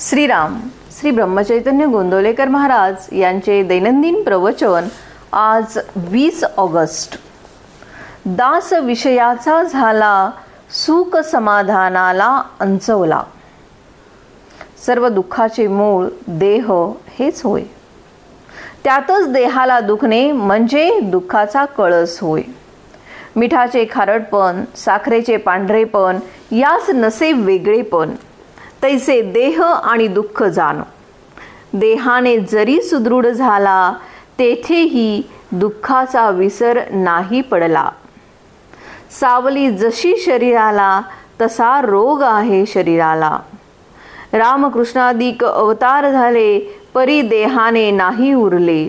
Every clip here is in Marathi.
श्रीराम श्री ब्रह्मचैतन्य गोंदवलेकर महाराज यांचे दैनंदिन प्रवचन आज 20 ऑगस्ट। दास विषयाचा झाला सुख समाधानाला अंचवला। सर्व दुःखाचे मूळ देह हेच होय। त्यातच देहाला दुखणे म्हणजे दुःखाचा कळस होय। मिठाचे खारटपण, साखरेचे पांढरेपण, यास नसे वेगळेपण। तैसे देह आणि दुःख जाण। देहाने जरी सुदृढ झाला, तेथेही दुःखाचा विसर नाही पडला। सावली जशी शरीराला, तसा रोग आहे शरीराला। रामकृष्णादिक अवतार झाले, परी देहाने नाही उरले।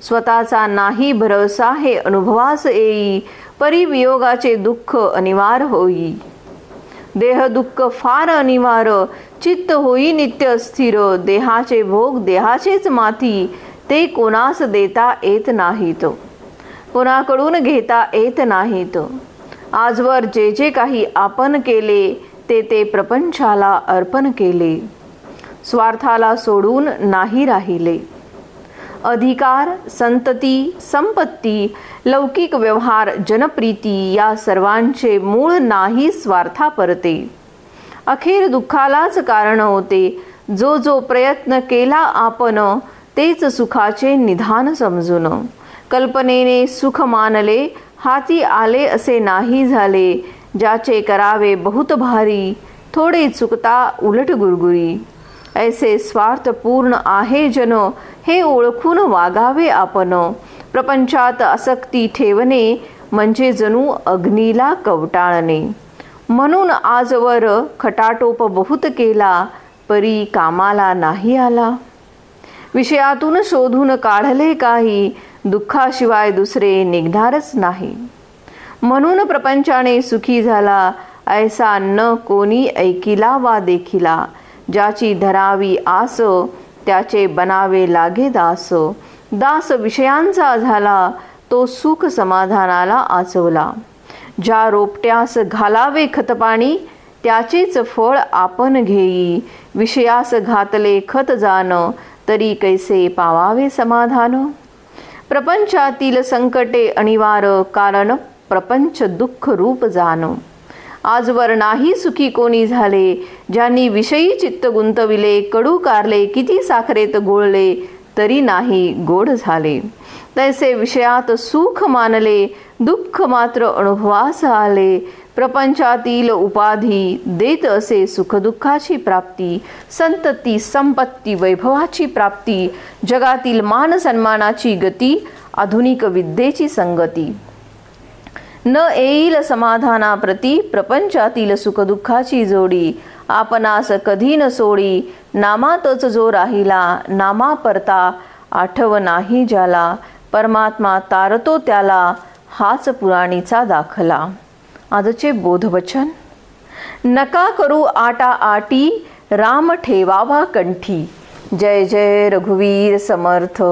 स्वतःचा नाही भरवसा हे अनुभवास येई, परी वियोगाचे दुःख अनिवार्य होई। देह दुःख फार अनिवार्य, चित्त होई नित्य अस्थिर। देहाचे भोग देहाचेच माथी, ते कोणास देता येत नाहीत, कोणाकडून घेता येत नाहीत। आजवर जे जे काही आपण केले, ते ते प्रपंचाला अर्पण केले। स्वार्थाला सोडून नाही राहिले। अधिकार, संतती, संपत्ती, लौकिक व्यवहार, जनप्रीती या सर्वांचे मूळ नाही स्वार्थापरते। अखेर दुःखालाच कारण होते। जो जो प्रयत्न केला आपण, तेच सुखाचे निधान समजून। कल्पनेने सुख मानले, हाती आले असे नाही झाले। ज्याचे करावे बहुत भारी, थोडे चुकता उलट गुरगुरी। ऐसे स्वार्थपूर्ण आहे जन, हे ओळखून वागावे आपण। प्रपंचात आसक्ती ठेवणे म्हणजे जणू अग्नीला कवटाळणे। म्हणून आजवर खटाटोप बहुत केला, परी कामाला नाही आला। विषयातून शोधून काढले काही, दुःखाशिवाय दुसरे निघणारच नाही। म्हणून प्रपंचाने सुखी झाला, ऐसा न कोणी ऐकिला वा देखिला। ज्याची धरावी आस, त्याचे बनावे लागे दास। दास विषयांचा झाला, तो सुख समाधानाला आचवला। ज्या रोपट्यास घालावे खतपाणी, त्याचेच फळ आपण घेई। विषयास घातले खत जाण, तरी कैसे पावावे समाधान। प्रपंचातील संकटे अनिवार्य, कारण प्रपंच दुःख रूप जाण। आजवर नाही सुखी कोणी झाले, ज्यांनी विषयी चित्त गुंतविले। कडू कारले किती साखरेत घोळले, तरी नाही गोड झाले। तैसे विषयात सुख मानले, दुःख मात्र अनुभवास आले। प्रपंचातील उपाधी देत असे सुखदुःखाची प्राप्ती। संतती, संपत्ती, वैभवाची प्राप्ती, जगातील मान सन्मानाची गती, आधुनिक विद्येची संगती। न येईल समाधानाप्रती, प्रपंचातील सुखदुःखाची जोडी। आपणास कधी न सोडी, नामातच जो राहिला। नामा परता आठव नाही ज्याला, परमात्मा तारतो त्याला, हाच पुराणीचा दाखला। आजचे बोधवचन। नका करू आटा आटी, राम ठेवावा कंठी। जय जय रघुवीर समर्थ।